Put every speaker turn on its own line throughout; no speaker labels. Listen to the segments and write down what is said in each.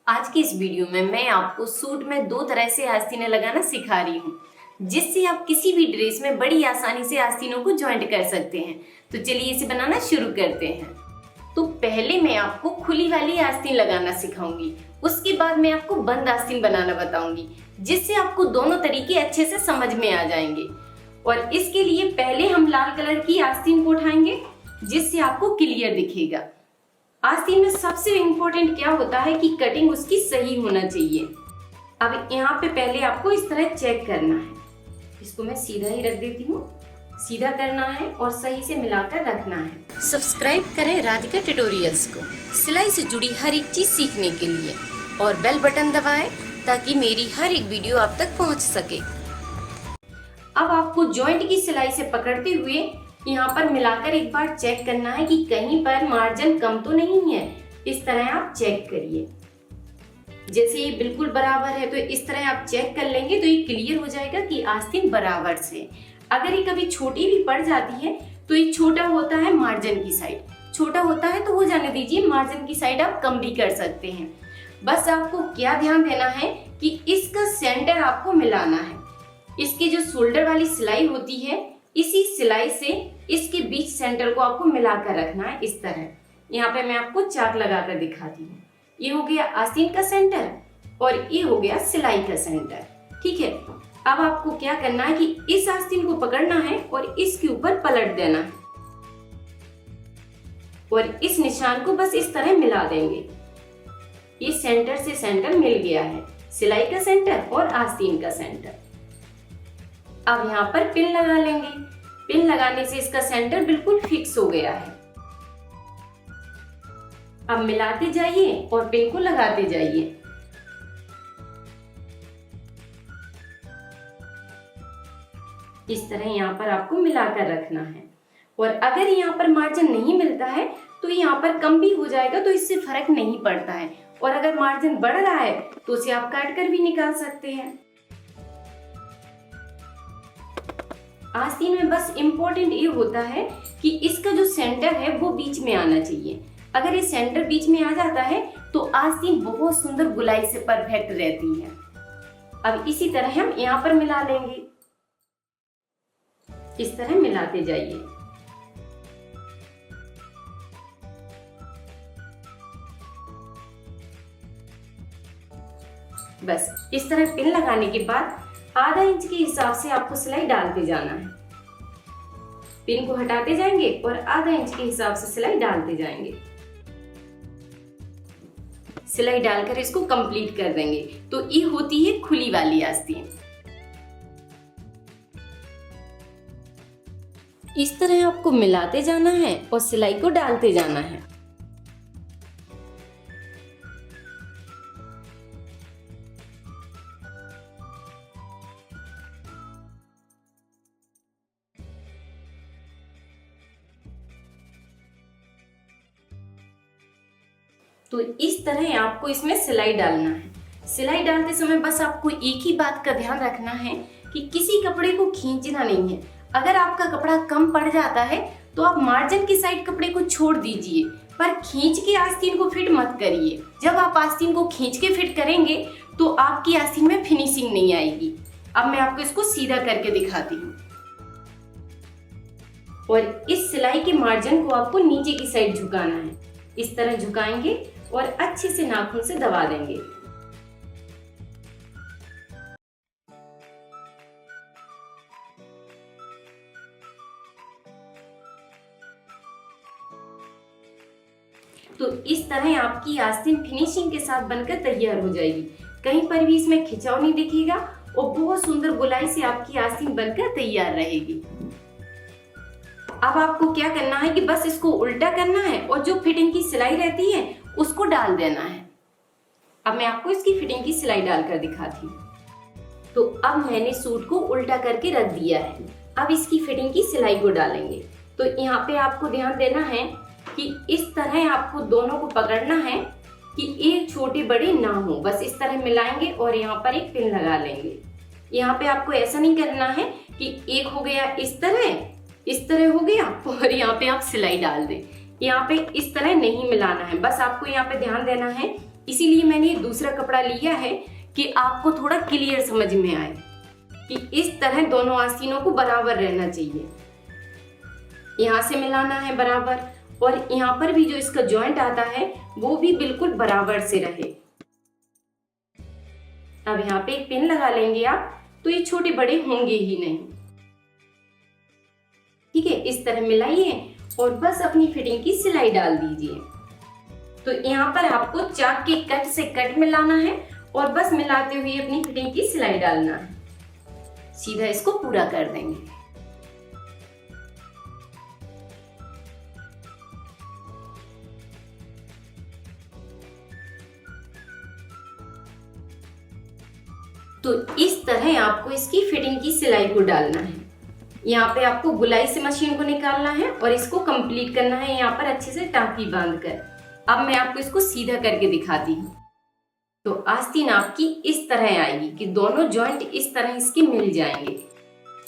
आज की इस वीडियो में मैं आपको सूट में दो तरह से आस्तीनें लगाना सिखा रही हूँ, जिससे आप किसी भी ड्रेस में बड़ी आसानी से आस्तीनों को जॉइंट कर सकते हैं। तो चलिए इसे बनाना शुरू करते हैं। तो पहले मैं आपको खुली वाली आस्तीन लगाना सिखाऊंगी, उसके बाद मैं आपको बंद आस्तीन बनाना बताऊंगी, जिससे आपको दोनों तरीके अच्छे से समझ में आ जाएंगे। और इसके लिए पहले हम लाल कलर की आस्तीन को उठाएंगे, जिससे आपको क्लियर दिखेगा। आस्तीन में सबसे इम्पोर्टेंट क्या होता है कि कटिंग उसकी सही होना चाहिए। अब यहाँ पे पहले आपको इस तरह चेक करना है। इसको मैं सीधा ही रख देती हूँ। सीधा करना है और सही से मिलाकर रखना है। सब्सक्राइब करें राधिका ट्यूटोरियल्स को सिलाई से जुड़ी हर एक चीज सीखने के लिए, और बेल बटन दबाएं ताकि मेरी हर एक वीडियो आप तक पहुँच सके। अब आपको जॉइंट की सिलाई से पकड़ते हुए यहाँ पर मिलाकर एक बार चेक करना है कि कहीं पर मार्जिन कम तो नहीं है। इस तरह आप चेक करिए। जैसे ये बिल्कुल बराबर है तो इस तरह आप चेक कर लेंगे तो ये क्लियर हो जाएगा कि आस्तीन बराबर से। अगर ये कभी छोटी भी पड़ जाती है तो ये छोटा होता है मार्जिन की साइड। छोटा होता है तो वो जाने दीजिए, मार्जिन की साइड आप कम भी कर सकते हैं। बस आपको क्या ध्यान देना है कि इसका सेंटर आपको मिलाना है। इसकी जो शोल्डर वाली सिलाई होती है, इसी सिलाई से इसके बीच सेंटर को आपको मिलाकर रखना है। इस तरह यहाँ पे मैं आपको चाक लगाकर दिखाती हूँ। ये हो गया आस्तीन का सेंटर और ये हो गया सिलाई का सेंटर। ठीक है, अब आपको क्या करना है कि इस आस्तीन को पकड़ना है और इसके ऊपर पलट देना है और इस निशान को बस इस तरह मिला देंगे। ये सेंटर से सेंटर मिल गया है, सिलाई का सेंटर और आस्तीन का सेंटर। अब यहाँ पर पिन लगा लेंगे। पिन लगाने से इसका सेंटर बिल्कुल फिक्स हो गया है। अब मिलाते जाइए और पिन को लगाते जाइए। इस तरह यहाँ पर आपको मिलाकर रखना है। और अगर यहाँ पर मार्जिन नहीं मिलता है तो यहाँ पर कम भी हो जाएगा, तो इससे फर्क नहीं पड़ता है। और अगर मार्जिन बढ़ रहा है तो उसे आप काट कर भी निकाल सकते हैं। आस्तीन में बस इम्पोर्टेंट ये होता है कि इसका जो सेंटर है वो बीच में आना चाहिए। अगर ये सेंटर बीच में आ जाता है तो आस्तीन बहुत सुंदर गुलाई से परफेक्ट रहती है। अब इसी तरह हम यहाँ पर मिला लेंगे। इस तरह मिलाते जाइए। बस इस तरह पिन लगाने के बाद आधा इंच के हिसाब से आपको सिलाई डालते जाना है। पिन को हटाते जाएंगे और आधा इंच के हिसाब से सिलाई डालते जाएंगे। सिलाई डालकर इसको कंप्लीट कर देंगे। तो ये होती है खुली वाली आस्तीन। इस तरह आपको मिलाते जाना है और सिलाई को डालते जाना है। तो इस तरह आपको इसमें सिलाई डालना है। सिलाई डालते समय बस आपको एक ही बात का ध्यान रखना है कि किसी कपड़े को खींचना नहीं है। अगर आपका कपड़ा कम पड़ जाता है तो आप मार्जिन की साइड कपड़े को छोड़ दीजिए, पर खींच के आस्तीन को फिट मत करिए। जब आप आस्तीन को खींच के फिट करेंगे तो आपकी आस्तीन में फिनिशिंग नहीं आएगी। अब मैं आपको इसको सीधा करके दिखाती हूँ। और इस सिलाई के मार्जिन को आपको नीचे की साइड झुकाना है। इस तरह झुकाएंगे और अच्छे से नाखून से दबा देंगे। तो इस तरह आपकी आस्तीन फिनिशिंग के साथ बनकर तैयार हो जाएगी। कहीं पर भी इसमें खिंचाव नहीं दिखेगा और बहुत सुंदर गुलाई से आपकी आस्तीन बनकर तैयार रहेगी। अब आपको क्या करना है कि बस इसको उल्टा करना है और जो फिटिंग की सिलाई रहती है उसको डाल देना है। अब मैं आपको इसकी फिटिंग की सिलाई डालकर दिखाती हूँ। तो अब मैंने सूट को उल्टा करके रख दिया है। अब इसकी फिटिंग की सिलाई को डालेंगे। तो यहाँ पे आपको ध्यान देना है कि इस तरह आपको दोनों को पकड़ना है कि एक छोटे बड़े ना हो। बस इस तरह मिलाएंगे और यहाँ पर एक पिन लगा लेंगे। यहाँ पे आपको ऐसा नहीं करना है कि एक हो गया इस तरह हो गया और यहाँ पे आप सिलाई डाल दें। यहाँ पे इस तरह नहीं मिलाना है। बस आपको यहाँ पे ध्यान देना है इसीलिए मैंने दूसरा कपड़ा लिया है कि आपको थोड़ा क्लियर समझ में आए कि इस तरह दोनों आस्तीनों को बराबर रहना चाहिए। यहाँ से मिलाना है बराबर, और यहाँ पर भी जो इसका जॉइंट आता है वो भी बिल्कुल बराबर से रहे। अब यहाँ पे एक पिन लगा लेंगे आप, तो ये छोटे बड़े होंगे ही नहीं। ठीक है, इस तरह मिलाइए और बस अपनी फिटिंग की सिलाई डाल दीजिए। तो यहाँ पर आपको चाक के कट से कट मिलाना है और बस मिलाते हुए अपनी फिटिंग की सिलाई डालना है। सीधा इसको पूरा कर देंगे। तो इस तरह आपको इसकी फिटिंग की सिलाई को डालना है। यहाँ पे आपको गुलाई से मशीन को निकालना है और इसको कंप्लीट करना है यहाँ पर अच्छे से टाँकी बांधकर। अब मैं आपको इसको सीधा करके दिखाती हूँ। तो आस्तीन आपकी इस तरह आएगी कि दोनों जॉइंट इस तरह इसके मिल जाएंगे।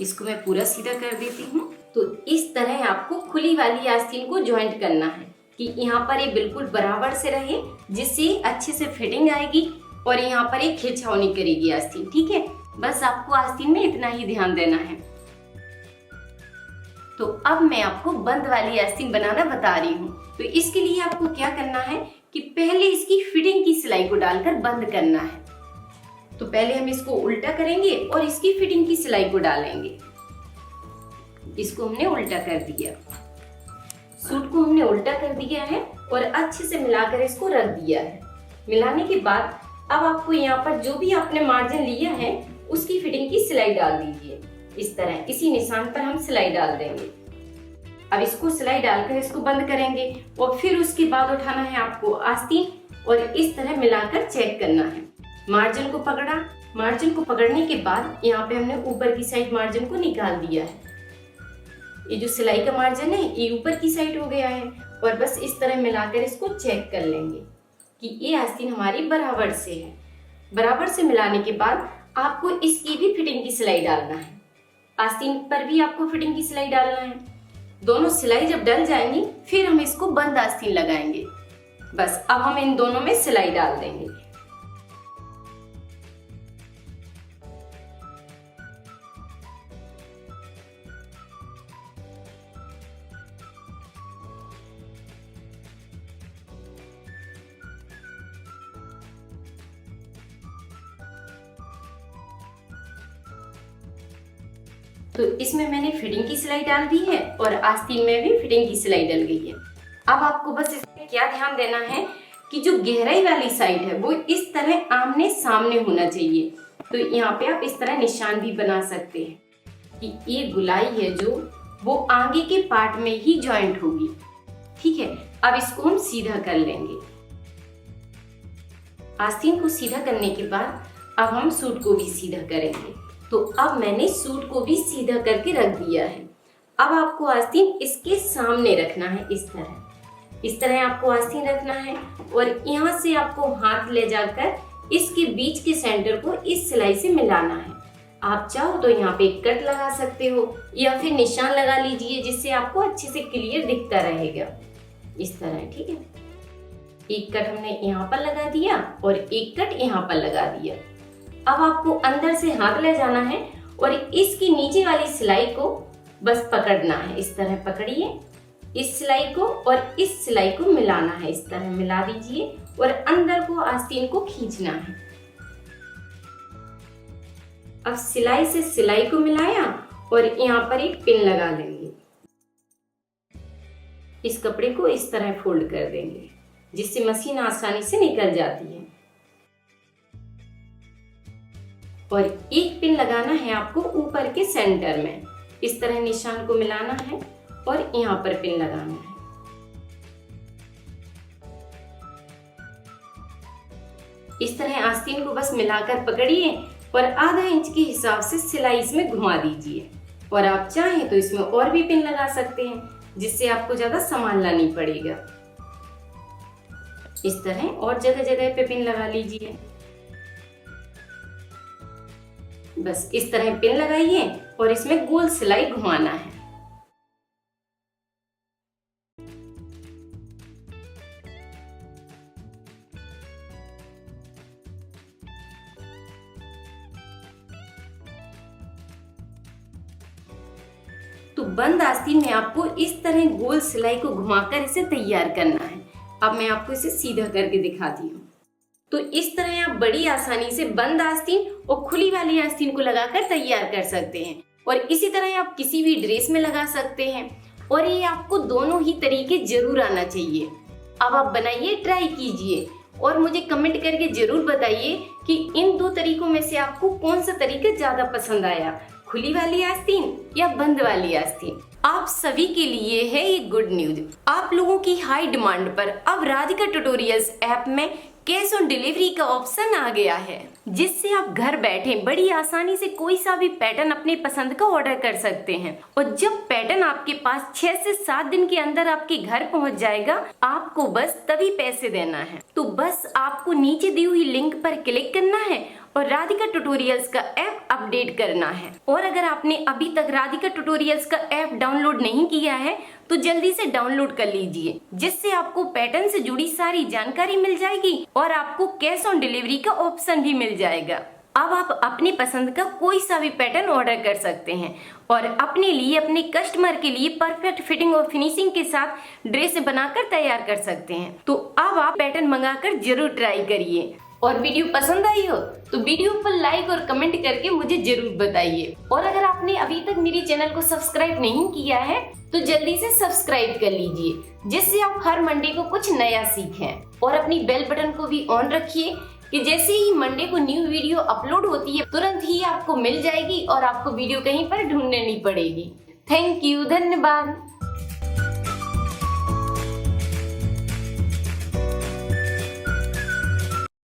इसको मैं पूरा सीधा कर देती हूँ। तो इस तरह आपको खुली वाली आस्तीन को जॉइंट करना है कि यहाँ पर ये बिल्कुल बराबर से रहे, जिससे अच्छे से फिटिंग आएगी और यहाँ पर एक खिंचाव नहीं करेगी आस्तीन। ठीक है, बस आपको आस्तीन में इतना ही ध्यान देना है। तो अब मैं आपको बंद वाली आस्तीन बनाना बता रही हूँ। तो इसके लिए आपको क्या करना है कि पहले इसकी फिटिंग की सिलाई को डालकर बंद करना है। तो पहले हम इसको उल्टा करेंगे और इसकी फिटिंग की सिलाई को डालेंगे। इसको हमने उल्टा कर दिया, सूट को हमने उल्टा कर दिया है और अच्छे से मिलाकर इसको रख दिया है। मिलाने के बाद अब आपको यहाँ पर जो भी आपने मार्जिन लिया है उसकी फिटिंग की सिलाई डाल दीजिए। इस तरह इसी निशान पर हम सिलाई डाल देंगे। अब इसको सिलाई डालकर इसको बंद करेंगे और फिर उसके बाद उठाना है आपको आस्तीन और इस तरह मिलाकर चेक करना है। मार्जिन को पकड़ा, मार्जिन को पकड़ने के बाद यहाँ पे हमने ऊपर की साइड मार्जिन को निकाल दिया है। ये जो सिलाई का मार्जिन है ये ऊपर की साइड हो गया है और बस इस तरह मिलाकर इसको चेक कर लेंगे कि ये आस्तीन हमारी बराबर से है। बराबर से मिलाने के बाद आपको इसकी भी फिटिंग की सिलाई डालना है। आस्तीन पर भी आपको फिटिंग की सिलाई डालना है। दोनों सिलाई जब डल जाएंगी फिर हम इसको बंद आस्तीन लगाएंगे। बस अब हम इन दोनों में सिलाई डाल देंगे। तो इसमें मैंने फिटिंग की सिलाई डाल दी है और आस्तीन में भी फिटिंग की सिलाई डल गई है। अब आपको बस इसमें क्या ध्यान देना है कि जो गहराई वाली साइड है वो इस तरह आमने सामने होना चाहिए। तो यहाँ पे आप इस तरह निशान भी बना सकते हैं कि ये गुलाई है जो वो आगे के पार्ट में ही जॉइंट होगी। ठीक है, अब इसको हम सीधा कर लेंगे। आस्तीन को सीधा करने के बाद अब हम सूट को भी सीधा करेंगे। तो अब मैंने सूट को भी सीधा करके रख दिया है। अब आपको आस्तीन इसके सामने रखना है। इस तरह आपको आस्तीन रखना है और यहाँ से आपको हाथ ले जाकर इसके बीच के सेंटर को इस सिलाई से मिलाना है। आप चाहो तो यहाँ पे एक कट लगा सकते हो या फिर निशान लगा लीजिए, जिससे आपको अच्छे से क्लियर दिखता रहेगा। इस तरह, ठीक है। एक कट हमने यहाँ पर लगा दिया और एक कट यहाँ पर लगा दिया। अब आपको अंदर से हाथ ले जाना है और इसकी नीचे वाली सिलाई को बस पकड़ना है। इस तरह पकड़िए इस सिलाई को और इस सिलाई को मिलाना है। इस तरह मिला दीजिए और अंदर को आस्तीन को खींचना है। अब सिलाई से सिलाई को मिलाया और यहाँ पर एक पिन लगा लेंगे। इस कपड़े को इस तरह फोल्ड कर देंगे, जिससे मशीन आसानी से निकल जाती है। और एक पिन लगाना है आपको ऊपर के सेंटर में। इस तरह निशान को मिलाना है और यहाँ पर पिन लगाना है। इस तरह आस्तीन को बस मिलाकर पकड़िए और आधा इंच के हिसाब से सिलाई इसमें घुमा दीजिए। और आप चाहें तो इसमें और भी पिन लगा सकते हैं, जिससे आपको ज्यादा संभालना नहीं पड़ेगा। इस तरह और जगह जगह पे पिन लगा लीजिए। बस इस तरह पिन लगाइए और इसमें गोल सिलाई घुमाना है। तो बंद आस्तीन में आपको इस तरह गोल सिलाई को घुमाकर इसे तैयार करना है। अब मैं आपको इसे सीधा करके दिखाती हूँ। तो इस तरह आप बड़ी आसानी से बंद आस्तीन और खुली वाली आस्तीन को लगाकर तैयार कर सकते हैं और इसी तरह आप किसी भी ड्रेस में लगा सकते हैं और ये आपको दोनों ही तरीके जरूर आना चाहिए। अब आप बनाइए, ट्राई कीजिए और मुझे कमेंट करके जरूर बताइए कि इन दो तरीकों में से आपको कौन सा तरीका ज्यादा पसंद आया, खुली वाली आस्तीन या बंद वाली आस्तीन। आप सभी के लिए है ये गुड न्यूज। आप लोगों की हाई डिमांड पर अब राधिका ट्यूटोरियल्स ऐप में कैश ऑन डिलीवरी का ऑप्शन आ गया है, जिससे आप घर बैठे बड़ी आसानी से कोई सा भी पैटर्न अपनी पसंद का ऑर्डर कर सकते हैं और जब पैटर्न आपके पास 6 से 7 दिन के अंदर आपके घर पहुंच जाएगा, आपको बस तभी पैसे देना है। तो बस आपको नीचे दी हुई लिंक पर क्लिक करना है और राधिका ट्यूटोरियल्स का ऐप अपडेट करना है। और अगर आपने अभी तक राधिका ट्यूटोरियल्स का ऐप डाउनलोड नहीं किया है तो जल्दी से डाउनलोड कर लीजिए, जिससे आपको पैटर्न से जुड़ी सारी जानकारी मिल जाएगी और आपको कैश ऑन डिलीवरी का ऑप्शन भी मिल जाएगा। अब आप अपनी पसंद का कोई सा भी पैटर्न ऑर्डर कर सकते हैं और अपने लिए, अपने कस्टमर के लिए परफेक्ट फिटिंग और फिनिशिंग के साथ ड्रेस बनाकर तैयार कर सकते हैं। तो अब आप पैटर्न मंगाकर जरूर ट्राई करिए और वीडियो पसंद आई हो तो वीडियो पर लाइक और कमेंट करके मुझे जरूर बताइए। और अगर आपने अभी तक मेरे चैनल को सब्सक्राइब नहीं किया है तो जल्दी से सब्सक्राइब कर लीजिए, जिससे आप हर मंडे को कुछ नया सीखें। और अपनी बेल बटन को भी ऑन रखिए कि जैसे ही मंडे को न्यू वीडियो अपलोड होती है तुरंत ही आपको मिल जाएगी और आपको वीडियो कहीं पर ढूंढनी नहीं पड़ेगी। थैंक यू, धन्यवाद।